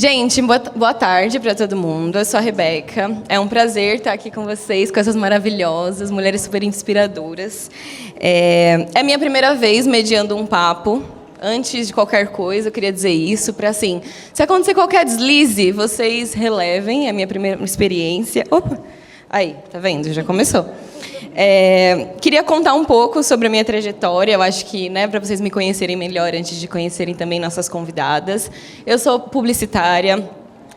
Gente, boa tarde para todo mundo. Eu sou a Rebeca. É um prazer estar aqui com vocês, com essas maravilhosas mulheres super inspiradoras. É minha primeira vez mediando um papo. Antes de qualquer coisa, eu queria dizer isso, para assim, se acontecer qualquer deslize, vocês relevem, é a minha primeira experiência. Opa! Aí, tá vendo? Já começou. Queria contar um pouco sobre a minha trajetória, eu acho que, né, para vocês me conhecerem melhor, antes de conhecerem também nossas convidadas. Eu sou publicitária,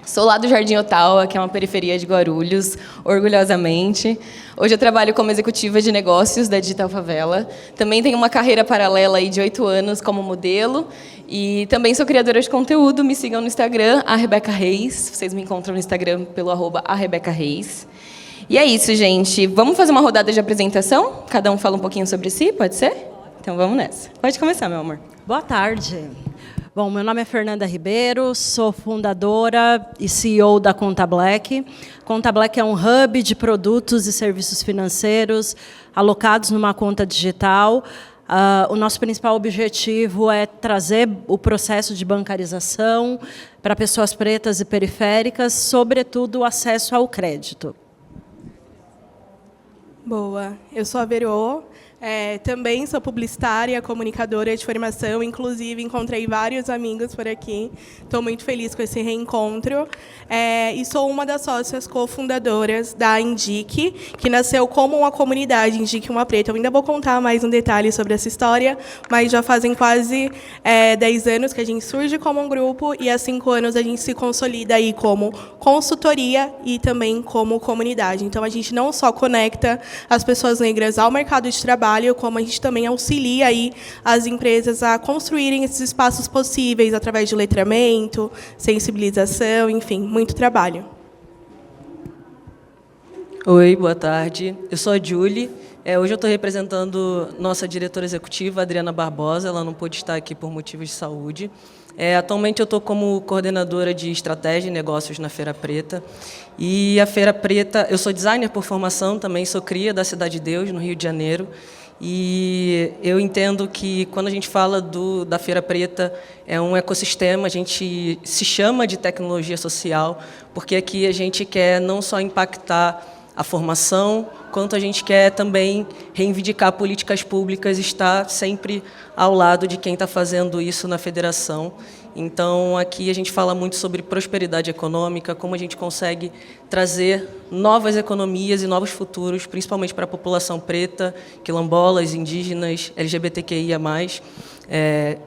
sou lá do Jardim Ottawa, que é uma periferia de Guarulhos, orgulhosamente. Hoje eu trabalho como executiva de negócios da Digital Favela. Também tenho uma carreira paralela aí de 8 anos como modelo. E também sou criadora de conteúdo. Me sigam no Instagram, @RebecaReis. Vocês me encontram no Instagram pelo @RebecaReis. E é isso, gente. Vamos fazer uma rodada de apresentação? Cada um fala um pouquinho sobre si, pode ser? Então vamos nessa. Pode começar, meu amor. Boa tarde. Bom, meu nome é Fernanda Ribeiro, sou fundadora e CEO da Conta Black. Conta Black é um hub de produtos e serviços financeiros alocados numa conta digital. O nosso principal objetivo é trazer o processo de bancarização para pessoas pretas e periféricas, sobretudo o acesso ao crédito. Boa, eu sou a Verô, também sou publicitária, comunicadora de formação, inclusive encontrei vários amigos por aqui, estou muito feliz com esse reencontro, e sou uma das sócias cofundadoras da Indique, que nasceu como uma comunidade, Indique Uma Preta. Eu ainda vou contar mais um detalhe sobre essa história, mas já fazem quase 10 anos que a gente surge como um grupo e há 5 anos a gente se consolida aí como consultoria e também como comunidade. Então, a gente não só conecta as pessoas negras ao mercado de trabalho, como a gente também auxilia aí as empresas a construírem esses espaços possíveis através de letramento, sensibilização, enfim, muito trabalho. Oi, boa tarde. Eu sou a Julie. Hoje eu estou representando nossa diretora executiva, Adriana Barbosa. Ela não pôde estar aqui por motivos de saúde. Atualmente eu estou como coordenadora de estratégia e negócios na Feira Preta. E a Feira Preta, eu sou designer por formação, também sou cria da Cidade de Deus, no Rio de Janeiro. E eu entendo que, quando a gente fala da Feira Preta, é um ecossistema, a gente se chama de tecnologia social, porque aqui a gente quer não só impactar a formação, quanto a gente quer também reivindicar políticas públicas, estar sempre ao lado de quem está fazendo isso na federação. Então, aqui a gente fala muito sobre prosperidade econômica, como a gente consegue trazer novas economias e novos futuros, principalmente para a população preta, quilombolas, indígenas, LGBTQIA+.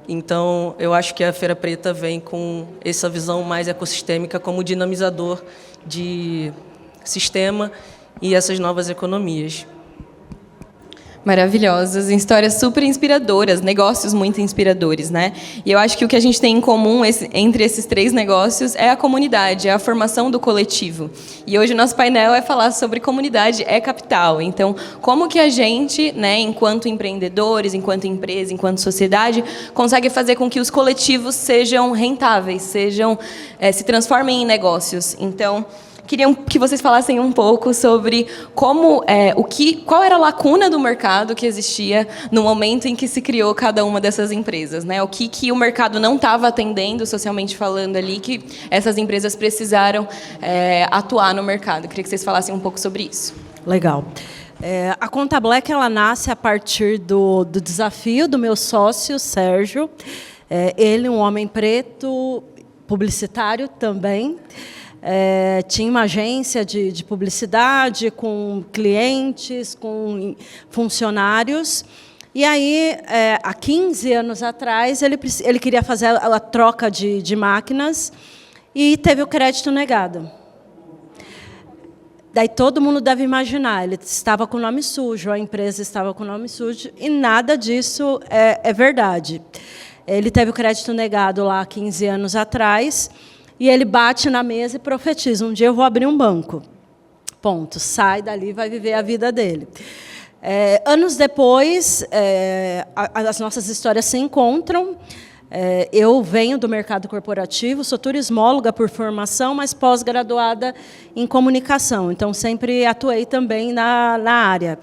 Então, eu acho que a Feira Preta vem com essa visão mais ecossistêmica como dinamizador de sistema e essas novas economias. Maravilhosas, histórias super inspiradoras, negócios muito inspiradores, né? E eu acho que o que a gente tem em comum entre esses 3 negócios é a comunidade, é a formação do coletivo. E hoje o nosso painel é falar sobre comunidade é capital. Então, como que a gente, né, enquanto empreendedores, enquanto empresa, enquanto sociedade, consegue fazer com que os coletivos sejam rentáveis, se transformem em negócios. Então, queria que vocês falassem um pouco sobre qual era a lacuna do mercado que existia no momento em que se criou cada uma dessas empresas, né? O que o mercado não estava atendendo, socialmente falando, ali, que essas empresas precisaram atuar no mercado. Eu queria que vocês falassem um pouco sobre isso. Legal. A Conta Black ela nasce a partir do desafio do meu sócio, Sérgio. Ele, um homem preto, publicitário também. Tinha uma agência de publicidade com clientes, com funcionários. E aí, há 15 anos atrás, ele queria fazer a troca de máquinas e teve o crédito negado. Daí todo mundo deve imaginar, ele estava com o nome sujo, a empresa estava com o nome sujo, e nada disso é verdade. Ele teve o crédito negado lá há 15 anos atrás, e ele bate na mesa e profetiza: um dia eu vou abrir um banco. Ponto. Sai dali e vai viver a vida dele. Anos depois, as nossas histórias se encontram. Eu venho do mercado corporativo, sou turismóloga por formação, mas pós-graduada em comunicação. Então, sempre atuei também na área.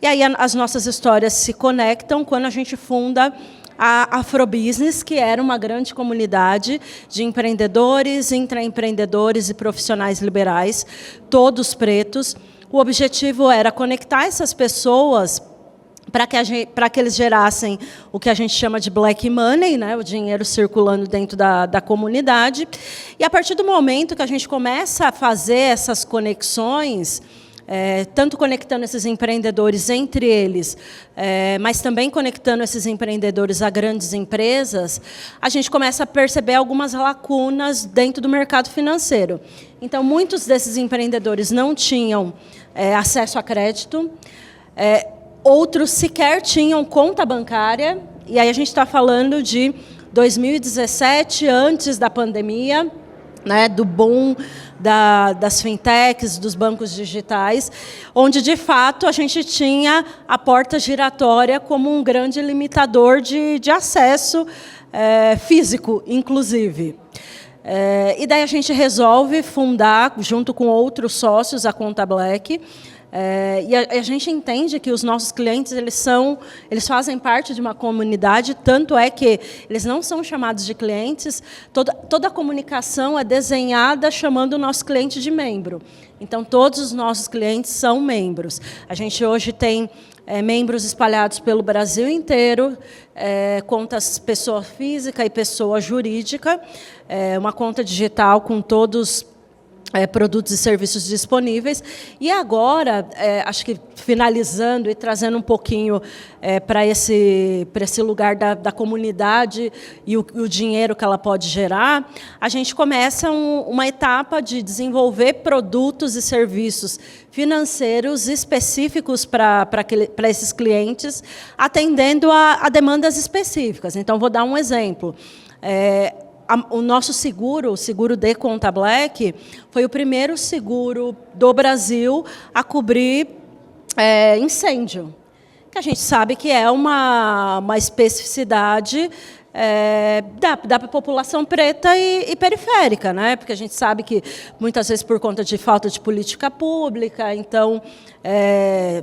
E aí as nossas histórias se conectam quando a gente funda a Afrobusiness, que era uma grande comunidade de empreendedores, intraempreendedores e profissionais liberais, todos pretos. O objetivo era conectar essas pessoas para que eles gerassem o que a gente chama de black money, né, o dinheiro circulando dentro da comunidade. E, a partir do momento que a gente começa a fazer essas conexões, tanto conectando esses empreendedores entre eles, mas também conectando esses empreendedores a grandes empresas, a gente começa a perceber algumas lacunas dentro do mercado financeiro. Então, muitos desses empreendedores não tinham acesso a crédito, outros sequer tinham conta bancária, e aí a gente está falando de 2017, antes da pandemia, né, do boom das fintechs, dos bancos digitais, onde, de fato, a gente tinha a porta giratória como um grande limitador de acesso físico, inclusive. E daí a gente resolve fundar, junto com outros sócios, a Conta Black. E a gente entende que os nossos clientes eles fazem parte de uma comunidade, tanto é que eles não são chamados de clientes, toda a comunicação é desenhada chamando o nosso cliente de membro. Então, todos os nossos clientes são membros. A gente hoje tem membros espalhados pelo Brasil inteiro, contas pessoa física e pessoa jurídica, uma conta digital com todos produtos e serviços disponíveis. E agora, acho que finalizando e trazendo um pouquinho para esse lugar da comunidade e o dinheiro que ela pode gerar, a gente começa uma etapa de desenvolver produtos e serviços financeiros específicos para esses clientes, atendendo a demandas específicas. Então, vou dar um exemplo. O nosso seguro, o seguro de Conta Black, foi o primeiro seguro do Brasil a cobrir incêndio, que a gente sabe que é uma especificidade da população preta e periférica, né? Porque a gente sabe que, muitas vezes, por conta de falta de política pública, então,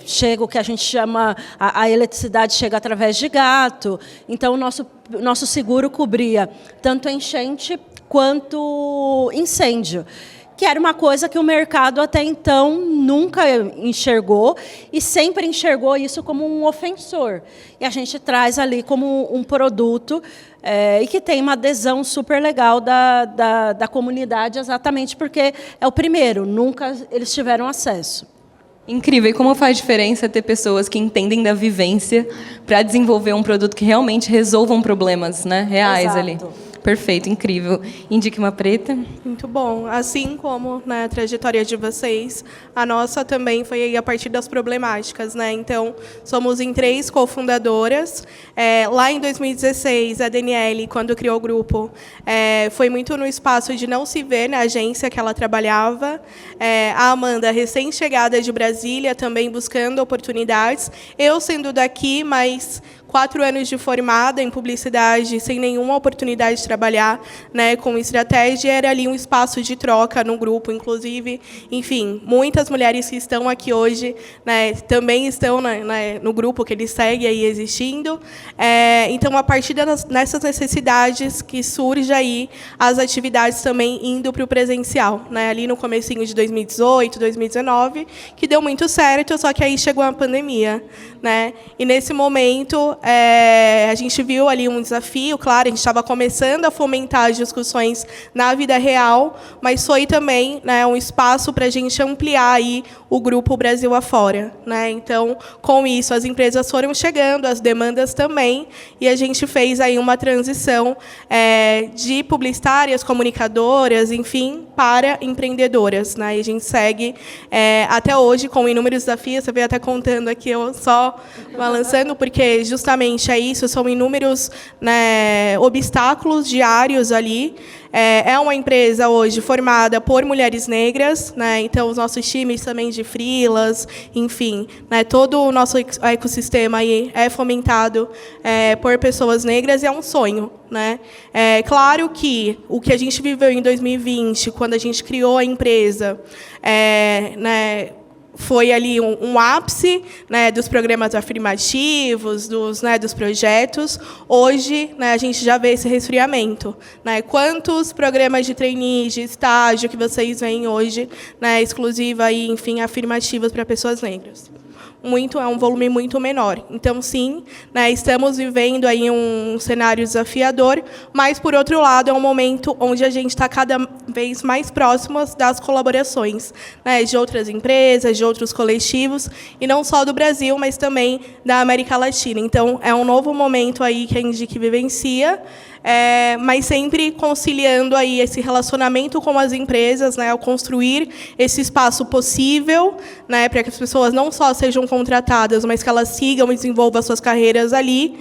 chega o que a gente chama, a eletricidade chega através de gato. Então, o nosso seguro cobria tanto enchente quanto incêndio, que era uma coisa que o mercado até então nunca enxergou e sempre enxergou isso como um ofensor. E a gente traz ali como um produto e que tem uma adesão super legal da comunidade, exatamente porque é o primeiro, nunca eles tiveram acesso. Incrível. E como faz diferença ter pessoas que entendem da vivência para desenvolver um produto que realmente resolvam problemas, né, reais. Exato. Ali. Perfeito, incrível. Indique uma preta. Muito bom. Assim como, né, a trajetória de vocês, a nossa também foi a partir das problemáticas, né? Então, somos em 3 cofundadoras. Lá em 2016, a Daniele, quando criou o grupo, foi muito no espaço de não se ver na agência que ela trabalhava. A Amanda, recém-chegada de Brasília, também buscando oportunidades. Eu sendo daqui, mas 4 anos de formada em publicidade, sem nenhuma oportunidade de trabalhar, né, com estratégia, era ali um espaço de troca no grupo, inclusive. Enfim, muitas mulheres que estão aqui hoje, né, também estão no grupo que eles seguem aí existindo. Então, a partir dessas necessidades que surge aí as atividades também indo para o presencial, né, ali no comecinho de 2018, 2019, que deu muito certo, só que aí chegou a pandemia, né? E nesse momento a gente viu ali um desafio, claro, a gente estava começando a fomentar as discussões na vida real, mas foi também, né, um espaço para a gente ampliar aí o grupo Brasil afora, né? Então, com isso, as empresas foram chegando, as demandas também, e a gente fez aí uma transição de publicitárias, comunicadoras, enfim, para empreendedoras, né? E a gente segue até hoje com inúmeros desafios. Você veio até contando aqui, eu só balançando, porque justamente é isso, são inúmeros, né, obstáculos diários ali. É uma empresa hoje formada por mulheres negras, né? Então os nossos times também de freelas, enfim, né? Todo o nosso ecossistema aí é fomentado por pessoas negras e é um sonho, né? Claro que o que a gente viveu em 2020, quando a gente criou a empresa, né, foi ali um ápice, né, dos programas afirmativos, dos projetos. Hoje, né, a gente já vê esse resfriamento, né? Quantos programas de trainee, de estágio que vocês veem hoje, né, exclusiva e, enfim, afirmativas para pessoas negras? É um volume muito menor. Então, sim, né, estamos vivendo aí um cenário desafiador, mas, por outro lado, é um momento onde a gente está cada vez mais próximos das colaborações, né, de outras empresas, de outros coletivos, e não só do Brasil, mas também da América Latina. Então, é um novo momento aí que a Indic vivencia, mas sempre conciliando aí esse relacionamento com as empresas, né, ao construir esse espaço possível, né, para que as pessoas não só sejam contratadas, mas que elas sigam e desenvolvam suas carreiras ali,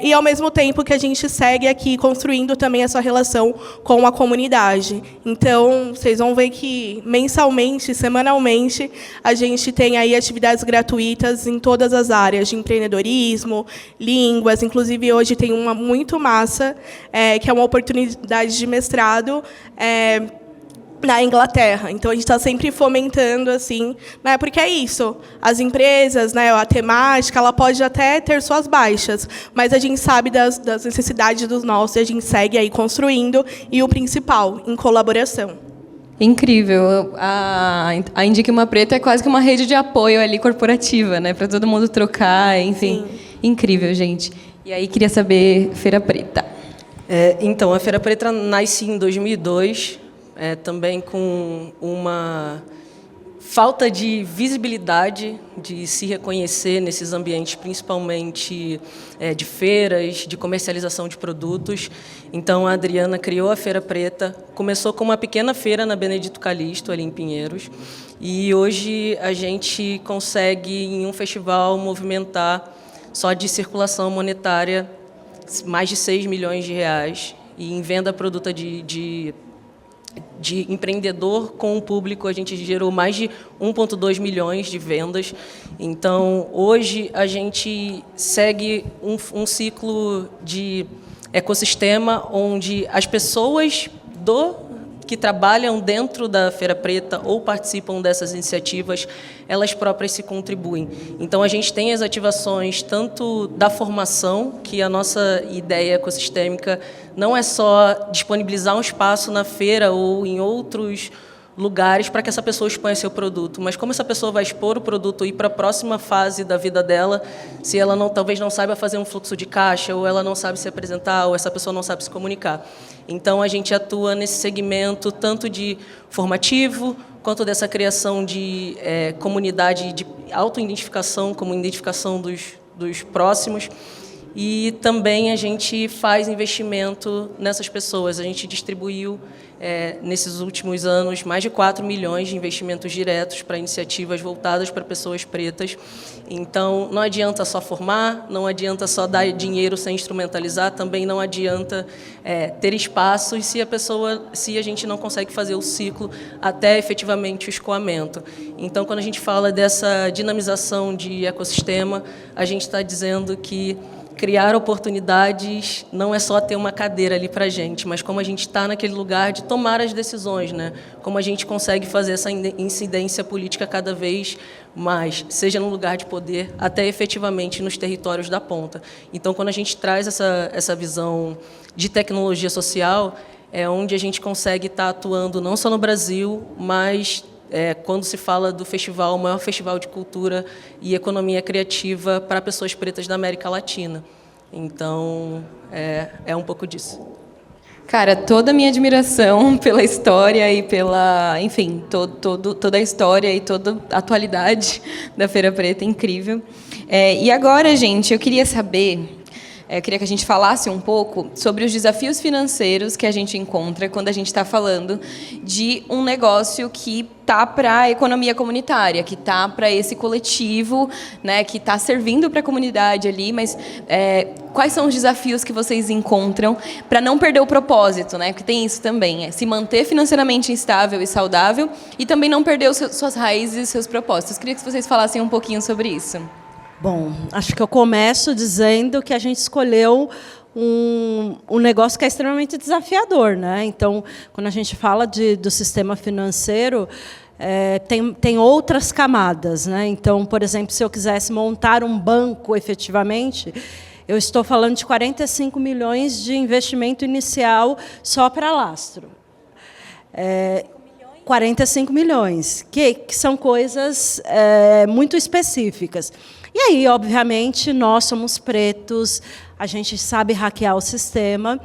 e, ao mesmo tempo, que a gente segue aqui construindo também essa relação com a comunidade. Então, vocês vão ver que, mensalmente, semanalmente, a gente tem aí atividades gratuitas em todas as áreas de empreendedorismo, línguas, inclusive, hoje tem uma muito massa, que é uma oportunidade de mestrado na Inglaterra. Então, a gente está sempre fomentando, assim, né, porque é isso. As empresas, né, a temática, ela pode até ter suas baixas, mas a gente sabe das necessidades dos nossos e a gente segue aí construindo, e o principal, em colaboração. Incrível. A Indique Uma Preta é quase que uma rede de apoio ali corporativa, né, para todo mundo trocar, enfim. Sim. Incrível, gente. E aí, queria saber, Feira Preta. Então, a Feira Preta nasce em 2002, também com uma falta de visibilidade, de se reconhecer nesses ambientes, principalmente de feiras, de comercialização de produtos. Então, a Adriana criou a Feira Preta, começou com uma pequena feira na Benedito Calixto, ali em Pinheiros, e hoje a gente consegue, em um festival, movimentar, só de circulação monetária, mais de 6 milhões de reais, e em venda produta de empreendedor com o público, a gente gerou mais de 1,2 milhões de vendas. Então, hoje, a gente segue um ciclo de ecossistema onde as pessoas que trabalham dentro da Feira Preta ou participam dessas iniciativas, elas próprias se contribuem. Então, a gente tem as ativações tanto da formação, que a nossa ideia ecossistêmica não é só disponibilizar um espaço na feira ou em outros lugares para que essa pessoa exponha seu produto, mas como essa pessoa vai expor o produto e ir para a próxima fase da vida dela, se ela talvez não saiba fazer um fluxo de caixa, ou ela não sabe se apresentar, ou essa pessoa não sabe se comunicar. Então, a gente atua nesse segmento tanto de formativo, quanto dessa criação de comunidade de autoidentificação, como identificação dos próximos. E também a gente faz investimento nessas pessoas. A gente distribuiu, nesses últimos anos, mais de 4 milhões de investimentos diretos para iniciativas voltadas para pessoas pretas. Então, não adianta só formar, não adianta só dar dinheiro sem instrumentalizar, também não adianta ter espaços se a gente não consegue fazer o ciclo até efetivamente o escoamento. Então, quando a gente fala dessa dinamização de ecossistema, a gente está dizendo que criar oportunidades não é só ter uma cadeira ali para a gente, mas como a gente está naquele lugar de tomar as decisões, né? Como a gente consegue fazer essa incidência política cada vez mais, seja no lugar de poder, até efetivamente nos territórios da ponta. Então, quando a gente traz essa visão de tecnologia social, é onde a gente consegue estar atuando não só no Brasil, mas quando se fala do festival, o maior festival de cultura e economia criativa para pessoas pretas da América Latina. Então, é um pouco disso. Cara, toda a minha admiração pela história e pela, enfim, toda a história e toda a atualidade da Feira Preta, incrível. E agora, gente, eu queria saber... Eu queria que a gente falasse um pouco sobre os desafios financeiros que a gente encontra quando a gente está falando de um negócio que está para a economia comunitária, que está para esse coletivo, né, que está servindo para a comunidade ali, mas quais são os desafios que vocês encontram para não perder o propósito, né? Porque tem isso também, se manter financeiramente estável e saudável e também não perder suas raízes e seus propósitos. Queria que vocês falassem um pouquinho sobre isso. Bom, acho que eu começo dizendo que a gente escolheu um negócio que é extremamente desafiador, né? Então, quando a gente fala do sistema financeiro, tem outras camadas, né? Então, por exemplo, se eu quisesse montar um banco efetivamente, eu estou falando de 45 milhões de investimento inicial só para lastro. 45 milhões, que são coisas muito específicas. E aí, obviamente, nós somos pretos, a gente sabe hackear o sistema,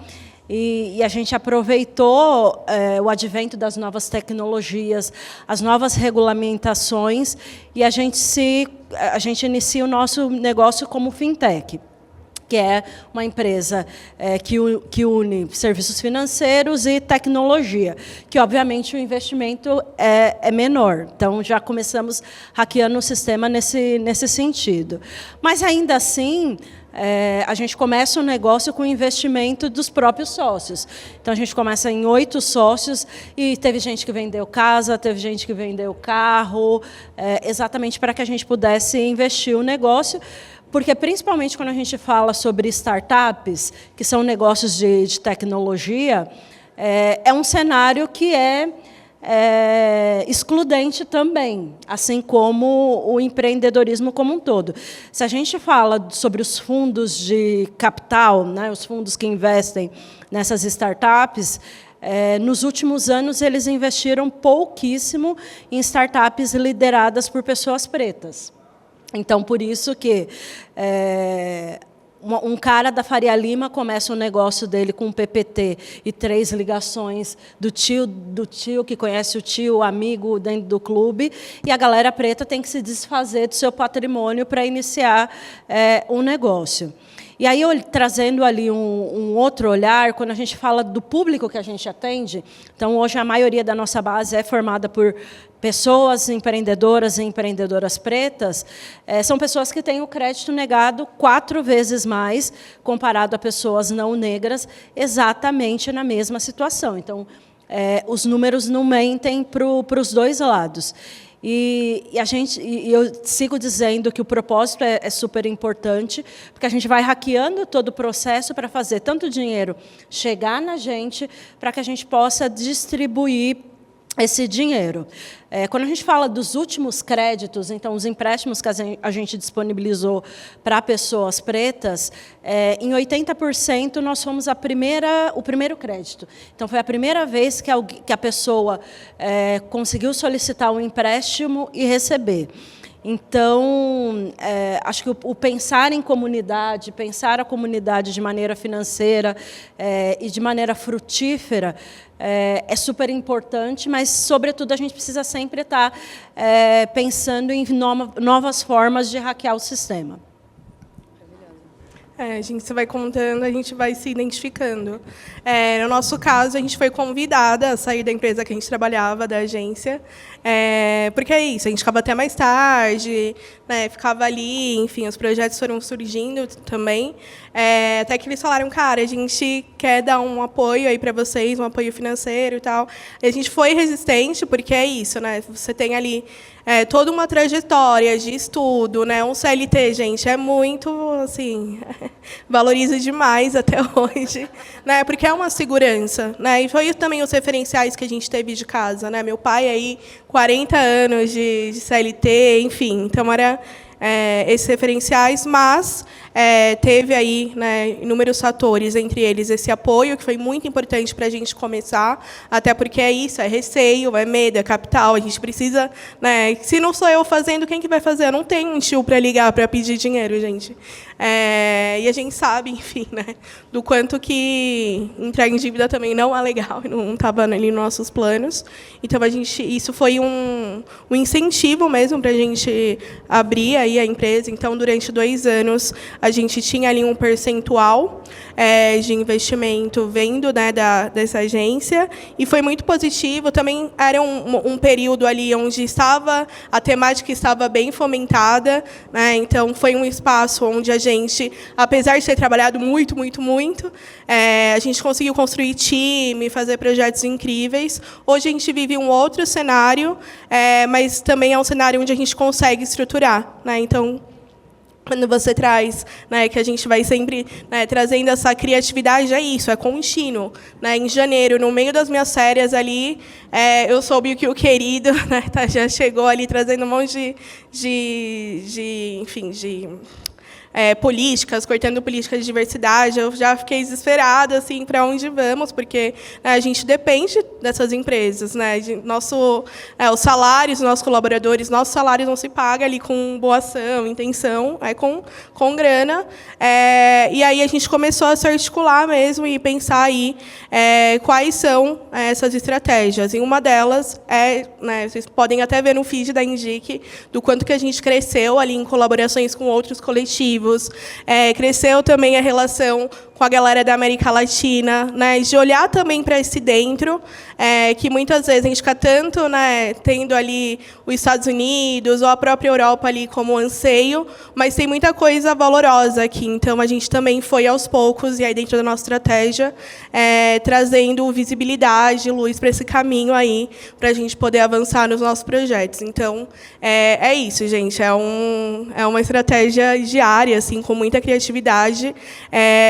e a gente aproveitou o advento das novas tecnologias, as novas regulamentações, e a gente inicia o nosso negócio como fintech, que é uma empresa que une serviços financeiros e tecnologia, que, obviamente, o investimento é menor. Então, já começamos hackeando o sistema nesse sentido. Mas, ainda assim, a gente começa o negócio com o investimento dos próprios sócios. Então, a gente começa em 8 sócios, e teve gente que vendeu casa, teve gente que vendeu carro, exatamente para que a gente pudesse investir o negócio, porque, principalmente, quando a gente fala sobre startups, que são negócios de tecnologia, é um cenário que é excludente também, assim como o empreendedorismo como um todo. Se a gente fala sobre os fundos de capital, né, os fundos que investem nessas startups, nos últimos anos eles investiram pouquíssimo em startups lideradas por pessoas pretas. Então, por isso que um cara da Faria Lima começa o negócio dele com um PPT e 3 ligações do tio que conhece o tio, o amigo dentro do clube, e a galera preta tem que se desfazer do seu patrimônio para iniciar um negócio. E aí, trazendo ali um outro olhar, quando a gente fala do público que a gente atende, então, hoje, a maioria da nossa base é formada por pessoas empreendedoras e empreendedoras pretas, são pessoas que têm o crédito negado 4 vezes mais comparado a pessoas não negras, exatamente na mesma situação. Então, os números não mentem para os dois lados. E eu sigo dizendo que o propósito é super importante, porque a gente vai hackeando todo o processo para fazer tanto dinheiro chegar na gente, para que a gente possa distribuir esse dinheiro. Quando a gente fala dos últimos créditos, então, os empréstimos que a gente disponibilizou para pessoas pretas, em 80% nós fomos o primeiro crédito. Então, foi a primeira vez que a pessoa conseguiu solicitar um empréstimo e receber. Então, acho que o pensar em comunidade, pensar a comunidade de maneira financeira e de maneira frutífera é super importante, mas, sobretudo, a gente precisa sempre estar pensando em novas formas de hackear o sistema. Você vai contando, a gente vai se identificando. No nosso caso, a gente foi convidada a sair da empresa que a gente trabalhava, da agência, porque é isso, a gente ficava até mais tarde, né, ficava ali, enfim, os projetos foram surgindo também, até que eles falaram, cara, a gente quer dar um apoio aí para vocês, um apoio financeiro e tal. E a gente foi resistente, porque é isso, né? Você tem ali toda uma trajetória de estudo, né? Um CLT, gente, é muito, assim, valoriza demais até hoje, né? Porque é uma segurança, né? E foi também os referenciais que a gente teve de casa, né? Meu pai aí 40 anos de CLT, enfim, então era esses referenciais, mas teve aí, né, inúmeros fatores, entre eles esse apoio, que foi muito importante para a gente começar, até porque é isso, é receio, é medo, é capital, a gente precisa, né, se não sou eu fazendo, quem que vai fazer? Eu não tenho um tio para ligar para pedir dinheiro, gente. E a gente sabe, enfim, né, do quanto que entrar em dívida também não é legal, não estava ali nos nossos planos. Então, isso foi um incentivo mesmo para a gente abrir aí a empresa. Então, durante 2 anos, a gente tinha ali um percentual de investimento vindo, né, dessa agência, e foi muito positivo. Também era um período ali onde a temática estava bem fomentada, né, então foi um espaço onde a gente, apesar de ter trabalhado muito, muito, muito, a gente conseguiu construir time, fazer projetos incríveis. Hoje a gente vive um outro cenário, mas também é um cenário onde a gente consegue estruturar, né, então quando você traz, né, que a gente vai sempre, né, trazendo essa criatividade, é isso, é contínuo. Né? Em janeiro, no meio das minhas férias ali, eu soube que o querido, né, já chegou ali trazendo um monte enfim, políticas, cortando políticas de diversidade. Eu já fiquei desesperada assim, para onde vamos, porque, né, a gente depende dessas empresas, né, os salários dos nossos colaboradores, nossos salários não se pagam ali com boa ação, intenção, com grana. E aí a gente começou a se articular mesmo e pensar aí quais são essas estratégias. E uma delas né, vocês podem até ver no feed da Indique, do quanto que a gente cresceu ali em colaborações com outros coletivos. Cresceu também a relação com a galera da América Latina, né, de olhar também para esse dentro, que muitas vezes a gente fica tanto, né, tendo ali os Estados Unidos ou a própria Europa ali como anseio, mas tem muita coisa valorosa aqui. Então, a gente também foi aos poucos, e aí dentro da nossa estratégia, trazendo visibilidade, luz para esse caminho aí, para a gente poder avançar nos nossos projetos. Então, é isso, gente. É uma estratégia diária, assim, com muita criatividade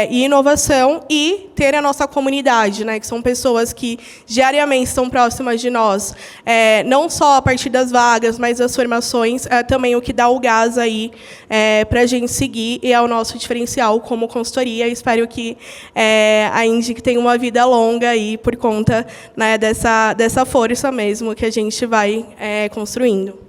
e inovação, e ter a nossa comunidade, né, que são pessoas que diariamente estão próximas de nós, não só a partir das vagas, mas das formações, também o que dá o gás aí para a gente seguir, e é o nosso diferencial como consultoria. Espero que a Indique tenha uma vida longa aí por conta, né, dessa força mesmo que a gente vai construindo.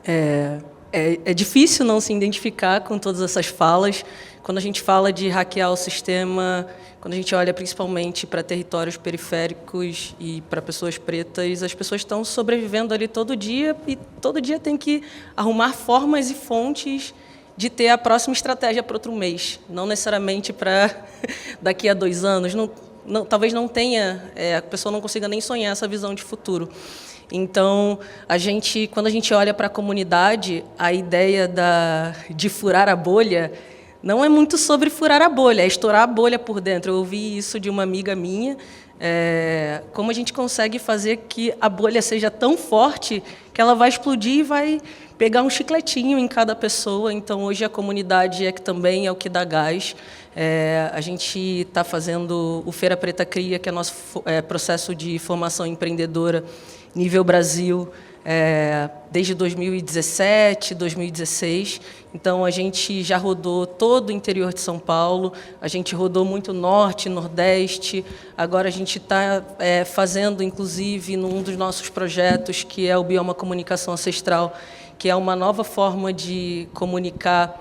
É difícil não se identificar com todas essas falas. Quando a gente fala de hackear o sistema, quando a gente olha principalmente para territórios periféricos e para pessoas pretas, as pessoas estão sobrevivendo ali todo dia, e todo dia tem que arrumar formas e fontes de ter a próxima estratégia para outro mês. Não necessariamente para daqui a 2 anos. Talvez não tenha, a pessoa não consiga nem sonhar essa visão de futuro. Então, quando a gente olha para a comunidade, a ideia de furar a bolha não é muito sobre furar a bolha, é estourar a bolha por dentro. Eu ouvi isso de uma amiga minha, como a gente consegue fazer que a bolha seja tão forte que ela vai explodir e vai pegar um chicletinho em cada pessoa. Então, hoje, a comunidade que também é o que dá gás. A gente está fazendo o Feira Preta Cria, que é nosso processo de formação empreendedora nível Brasil, desde 2017, 2016. Então, a gente já rodou todo o interior de São Paulo, a gente rodou muito norte, nordeste. Agora, a gente está fazendo, inclusive, num dos nossos projetos, que é o Bioma Comunicação Ancestral, que é uma nova forma de comunicar,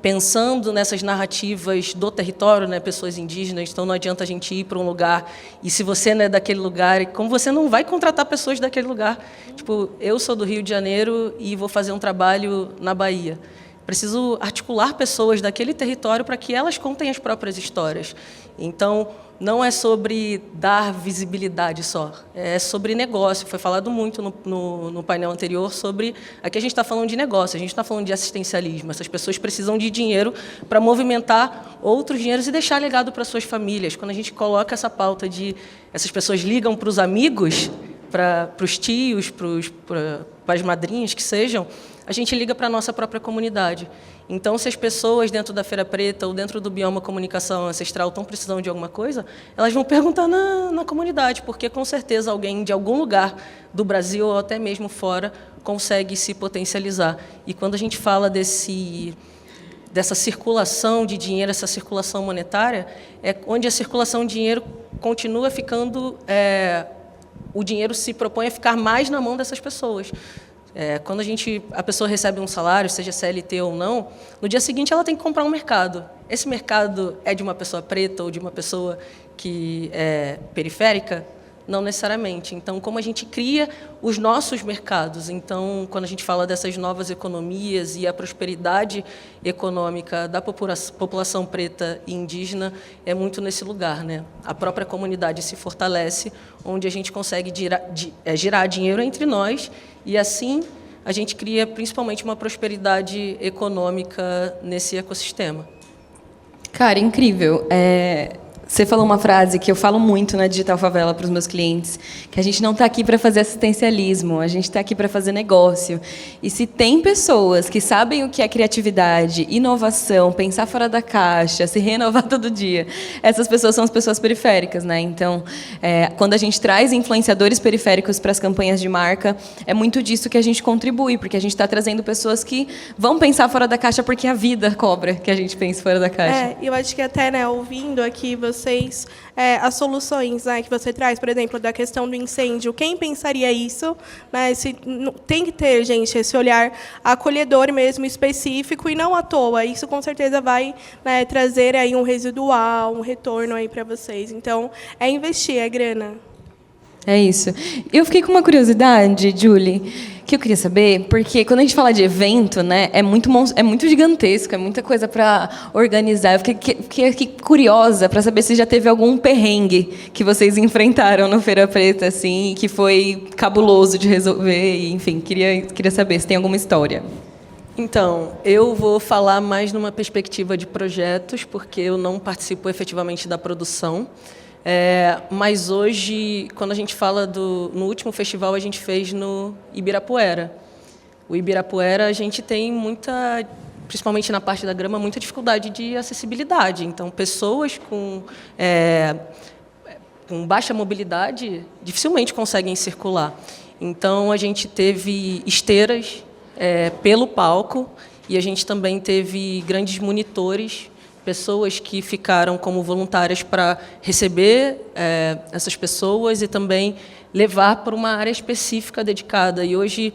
pensando nessas narrativas do território, né, pessoas indígenas. Então, não adianta a gente ir para um lugar e, se você não é daquele lugar, como você não vai contratar pessoas daquele lugar. Tipo, eu sou do Rio de Janeiro e vou fazer um trabalho na Bahia. Preciso articular pessoas daquele território para que elas contem as próprias histórias. Então, não é sobre dar visibilidade só, é sobre negócio. Foi falado muito no painel anterior sobre... Aqui a gente está falando de negócio, a gente está falando de assistencialismo. Essas pessoas precisam de dinheiro para movimentar outros dinheiros e deixar legado para suas famílias. Quando a gente coloca essa pauta de... Essas pessoas ligam para os amigos, para os tios, para as madrinhas que sejam, a gente liga para a nossa própria comunidade. Então, se as pessoas dentro da Feira Preta ou dentro do Bioma Comunicação Ancestral estão precisando de alguma coisa, elas vão perguntar na comunidade, porque, com certeza, alguém de algum lugar do Brasil ou até mesmo fora consegue se potencializar. E quando a gente fala dessa circulação de dinheiro, essa circulação monetária, é onde a circulação de dinheiro continua ficando... o dinheiro se propõe a ficar mais na mão dessas pessoas. Quando a pessoa recebe um salário, seja CLT ou não, no dia seguinte ela tem que comprar um mercado. Esse mercado é de uma pessoa preta ou de uma pessoa que é periférica? Não necessariamente. Então, como a gente cria os nossos mercados? Então, quando a gente fala dessas novas economias e a prosperidade econômica da população preta e indígena, é muito nesse lugar, né? A própria comunidade se fortalece, onde a gente consegue girar dinheiro entre nós, e assim a gente cria principalmente uma prosperidade econômica nesse ecossistema. Cara, incrível. Você falou uma frase que eu falo muito na Digital Favela para os meus clientes, que a gente não está aqui para fazer assistencialismo, a gente está aqui para fazer negócio. E se tem pessoas que sabem o que é criatividade, inovação, pensar fora da caixa, se renovar todo dia, essas pessoas são as pessoas periféricas, né? Então, quando a gente traz influenciadores periféricos para as campanhas de marca, é muito disso que a gente contribui, porque a gente está trazendo pessoas que vão pensar fora da caixa porque a vida cobra que a gente pense fora da caixa. Eu acho que até, né, ouvindo aqui vocês, as soluções, né, que você traz, por exemplo, da questão do incêndio, quem pensaria isso? Né, tem que ter, gente, esse olhar acolhedor mesmo, específico, e não à toa. Isso, com certeza, vai, né, trazer aí um residual, um retorno aí para vocês. Então, é investir, é grana. É isso. Eu fiquei com uma curiosidade, Julie, que eu queria saber, porque quando a gente fala de evento, né, é muito gigantesco, é muita coisa para organizar. Eu fiquei curiosa para saber se já teve algum perrengue que vocês enfrentaram no Feira Preta, assim, que foi cabuloso de resolver. E, enfim, queria saber se tem alguma história. Então, eu vou falar mais numa perspectiva de projetos, porque eu não participo efetivamente da produção. Mas hoje, quando a gente fala no último festival, a gente fez no Ibirapuera. O Ibirapuera, a gente tem muita, principalmente na parte da grama, muita dificuldade de acessibilidade. Então, pessoas com baixa mobilidade dificilmente conseguem circular. Então, a gente teve esteiras pelo palco e a gente também teve grandes monitores, pessoas que ficaram como voluntárias para receber essas pessoas e também levar para uma área específica dedicada. E hoje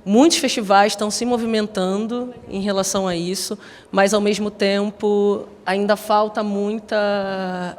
muitos festivais estão se movimentando em relação a isso, mas, ao mesmo tempo, ainda falta muita...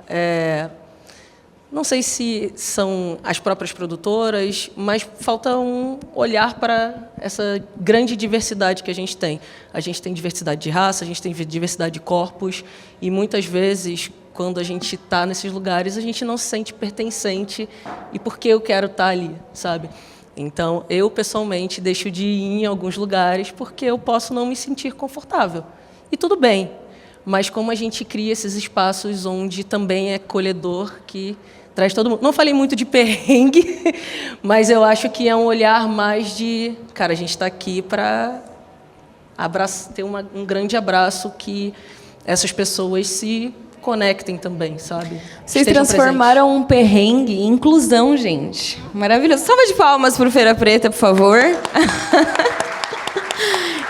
não sei se são as próprias produtoras, mas falta um olhar para essa grande diversidade que a gente tem. A gente tem diversidade de raça, a gente tem diversidade de corpos, e muitas vezes, quando a gente está nesses lugares, a gente não se sente pertencente. E por que eu quero estar ali, sabe? Então, eu, pessoalmente, deixo de ir em alguns lugares porque eu posso não me sentir confortável. E tudo bem, mas como a gente cria esses espaços onde também é acolhedor, que traz todo mundo. Não falei muito de perrengue, mas eu acho que é um olhar mais de... Cara, a gente está aqui para ter um grande abraço, que essas pessoas se conectem também, sabe? Vocês transformaram um perrengue em inclusão, gente. Maravilhoso. Salva de palmas para o Feira Preta, por favor.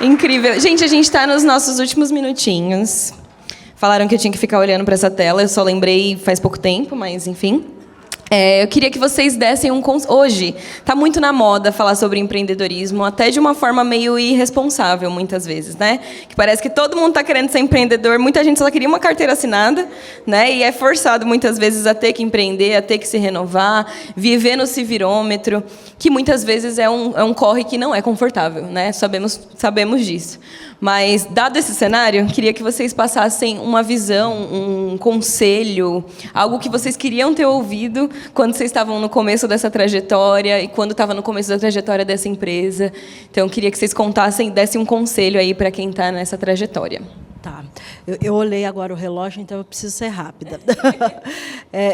Incrível. Gente, a gente está nos nossos últimos minutinhos. Falaram que eu tinha que ficar olhando para essa tela, eu só lembrei faz pouco tempo, mas enfim. Eu queria que vocês dessem Hoje, está muito na moda falar sobre empreendedorismo, até de uma forma meio irresponsável, muitas vezes, né? Que parece que todo mundo está querendo ser empreendedor, muita gente só queria uma carteira assinada, né? E é forçado, muitas vezes, a ter que empreender, a ter que se renovar, viver no civirômetro, que muitas vezes é um corre que não é confortável, né? Sabemos disso. Mas, dado esse cenário, queria que vocês passassem uma visão, um conselho, algo que vocês queriam ter ouvido quando vocês estavam no começo dessa trajetória e quando estava no começo da trajetória dessa empresa. Então, queria que vocês contassem, dessem um conselho aí para quem está nessa trajetória. Tá. Eu olhei agora o relógio, então eu preciso ser rápida.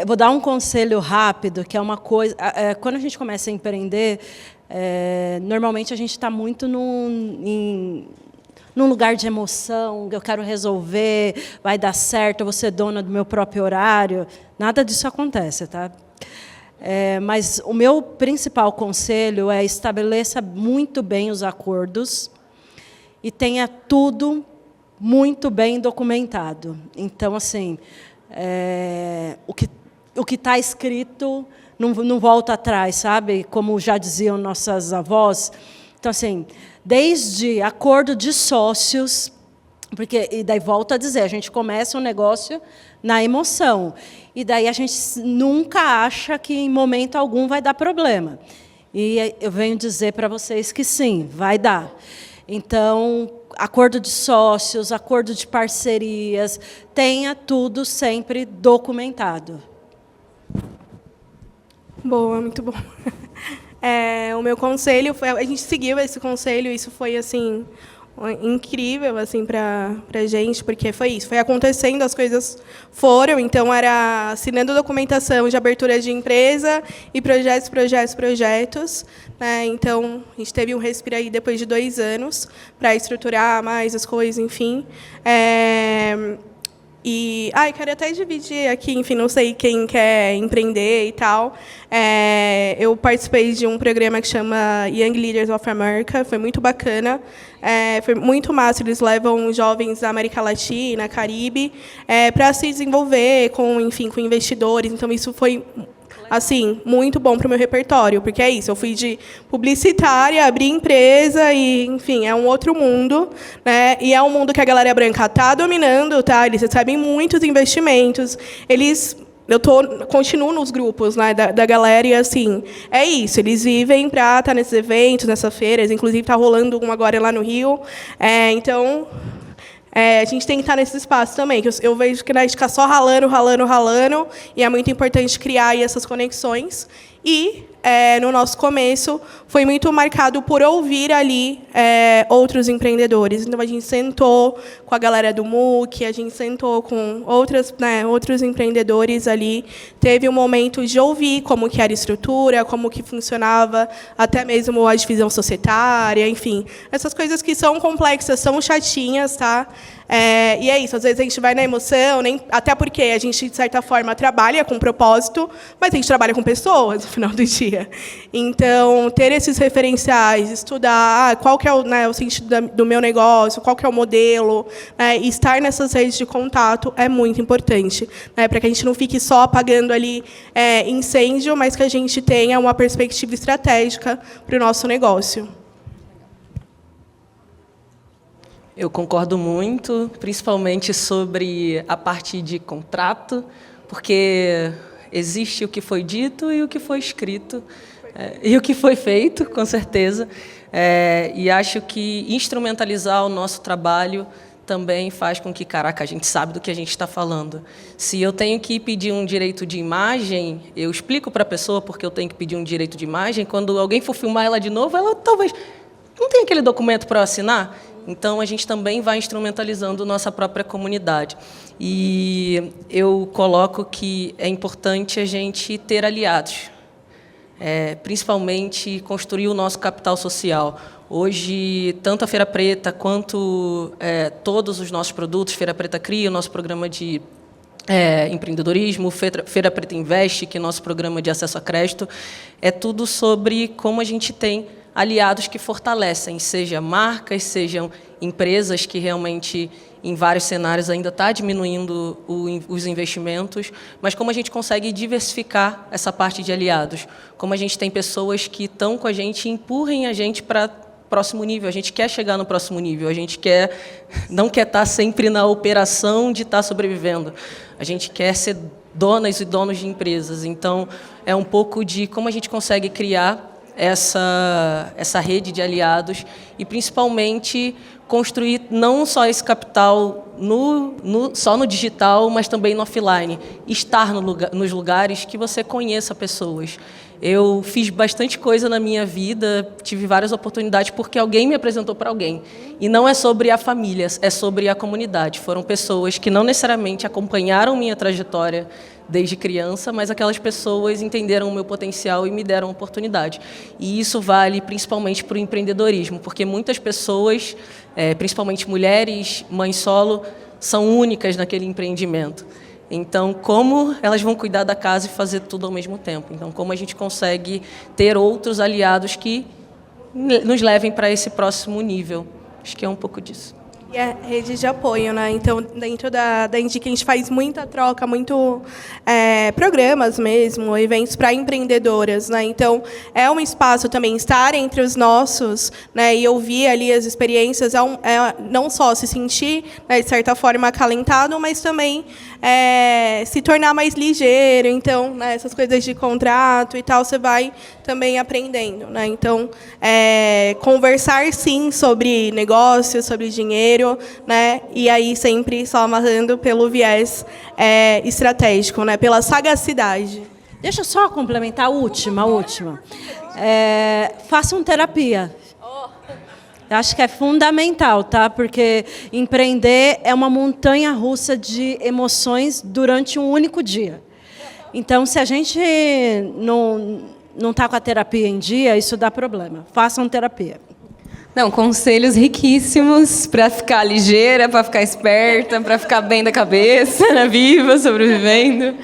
Vou dar um conselho rápido, que é uma coisa... quando a gente começa a empreender, normalmente a gente está muito num lugar de emoção, eu quero resolver, vai dar certo, eu vou ser dona do meu próprio horário. Nada disso acontece, tá? Mas o meu principal conselho é: estabeleça muito bem os acordos e tenha tudo muito bem documentado. Então, assim, o que está escrito não volta atrás, sabe? Como já diziam nossas avós. Então, assim, desde acordo de sócios, e daí volto a dizer, a gente começa um negócio na emoção, e daí a gente nunca acha que em momento algum vai dar problema. E eu venho dizer para vocês que sim, vai dar. Então, acordo de sócios, acordo de parcerias, tenha tudo sempre documentado. Boa, muito bom. O meu conselho, a gente seguiu esse conselho, isso foi assim incrível assim para a gente, porque foi isso, foi acontecendo, as coisas foram, então era assinando documentação de abertura de empresa e projetos, né? Então a gente teve um respiro aí depois de 2 anos para estruturar mais as coisas, enfim. E quero até dividir aqui, enfim, não sei quem quer empreender e tal. Eu participei de um programa que chama Young Leaders of America, foi muito bacana, foi muito massa. Eles levam jovens da América Latina, Caribe, para se desenvolver com investidores. Então isso foi assim, muito bom para o meu repertório, porque é isso, eu fui de publicitária, abri empresa e, enfim, é um outro mundo, né? E é um mundo que a galera branca está dominando, tá? Eles recebem muitos investimentos, continuo nos grupos, né, da galera e, assim, é isso, eles vivem para estar nesses eventos, nessas feiras, inclusive está rolando um agora lá no Rio, então... a gente tem que estar nesse espaço também, que eu vejo que a gente fica só ralando, e é muito importante criar aí essas conexões. E, no nosso começo, foi muito marcado por ouvir ali outros empreendedores. Então, a gente sentou com a galera do MOOC, a gente sentou com outros empreendedores ali, teve um momento de ouvir como que era a estrutura, como que funcionava, até mesmo a divisão societária, enfim. Essas coisas que são complexas, são chatinhas, tá? E é isso, às vezes a gente vai na emoção, até porque a gente, de certa forma, trabalha com propósito, mas a gente trabalha com pessoas, no final do dia. Então, ter esses referenciais, estudar qual que é o sentido do meu negócio, qual que é o modelo, né, e estar nessas redes de contato é muito importante, né, para que a gente não fique só apagando ali incêndio, mas que a gente tenha uma perspectiva estratégica para o nosso negócio. Eu concordo muito, principalmente sobre a parte de contrato, porque existe o que foi dito e o que foi escrito, e o que foi feito, com certeza. E acho que instrumentalizar o nosso trabalho também faz com que, caraca, a gente sabe do que a gente está falando. Se eu tenho que pedir um direito de imagem, eu explico para a pessoa porque eu tenho que pedir um direito de imagem. Quando alguém for filmar ela de novo, ela talvez não tenha aquele documento para eu assinar. Então, a gente também vai instrumentalizando nossa própria comunidade. E eu coloco que é importante a gente ter aliados, principalmente construir o nosso capital social. Hoje, tanto a Feira Preta quanto todos os nossos produtos, Feira Preta Cria, o nosso programa de empreendedorismo, Feira Preta Investe, que é nosso programa de acesso a crédito, é tudo sobre como a gente tem aliados que fortalecem, seja marcas, sejam empresas que realmente, em vários cenários, ainda está diminuindo os investimentos, mas como a gente consegue diversificar essa parte de aliados, como a gente tem pessoas que estão com a gente e empurrem a gente para próximo nível, a gente quer chegar no próximo nível, a gente não quer estar sempre na operação de estar sobrevivendo, a gente quer ser donas e donos de empresas. Então, é um pouco de como a gente consegue criar essa rede de aliados e, principalmente, construir não só esse capital só no digital, mas também no offline. Estar nos lugares que você conheça pessoas. Eu fiz bastante coisa na minha vida, tive várias oportunidades porque alguém me apresentou para alguém. E não é sobre a família, é sobre a comunidade. Foram pessoas que não necessariamente acompanharam minha trajetória desde criança, mas aquelas pessoas entenderam o meu potencial e me deram oportunidade. E isso vale principalmente para o empreendedorismo, porque muitas pessoas, principalmente mulheres, mães solo, são únicas naquele empreendimento. Então, como elas vão cuidar da casa e fazer tudo ao mesmo tempo? Então, como a gente consegue ter outros aliados que nos levem para esse próximo nível? Acho que é um pouco disso. E a rede de apoio, né? Então, dentro da Indica, a gente faz muita troca, programas mesmo, eventos para empreendedoras, né? Então, é um espaço também estar entre os nossos, né? E ouvir ali as experiências, não só se sentir, né, de certa forma, acalentado, mas também se tornar mais ligeiro. Então, né, essas coisas de contrato e tal, você vai também aprendendo, né? Então, conversar, sim, sobre negócios, sobre dinheiro, né? E aí sempre só amarrando pelo viés estratégico, né? Pela sagacidade. Deixa eu só complementar a última. Façam terapia. Eu acho que é fundamental, tá? Porque empreender é uma montanha-russa de emoções durante um único dia. Então, se a gente não está com a terapia em dia, isso dá problema. Façam terapia. Não, conselhos riquíssimos para ficar ligeira, para ficar esperta, para ficar bem da cabeça, né? Viva, sobrevivendo.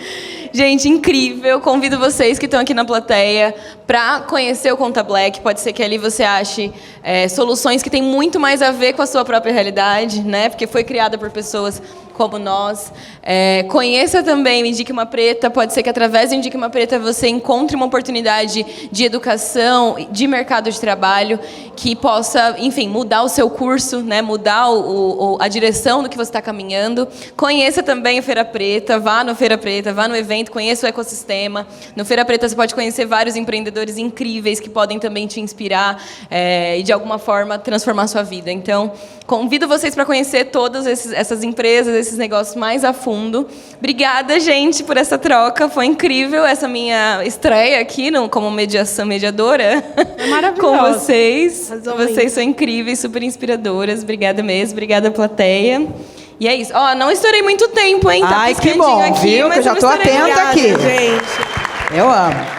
Gente, incrível. Convido vocês que estão aqui na plateia para conhecer o Conta Black. Pode ser que ali você ache soluções que têm muito mais a ver com a sua própria realidade, né? Porque foi criada por pessoas como nós. Conheça também o Indique Uma Preta. Pode ser que através do Indique Uma Preta você encontre uma oportunidade de educação, de mercado de trabalho, que possa, enfim, mudar o seu curso, né? Mudar a direção do que você está caminhando. Conheça também o Feira Preta, vá no Feira Preta, vá no evento, conheça o ecossistema. No Feira Preta você pode conhecer vários empreendedores incríveis que podem também te inspirar e, de alguma forma, transformar a sua vida. Então, convido vocês para conhecer todas essas empresas, esses negócios mais a fundo. Obrigada, gente, por essa troca. Foi incrível essa minha estreia aqui como mediadora. É maravilhoso. Com vocês. Vocês são incríveis, super inspiradoras. Obrigada mesmo. Obrigada, plateia. E é isso. Ó, não estourei muito tempo, hein? Tá Ai, que bom, aqui, viu? Que eu já tô atenta aqui. Gente. Eu amo.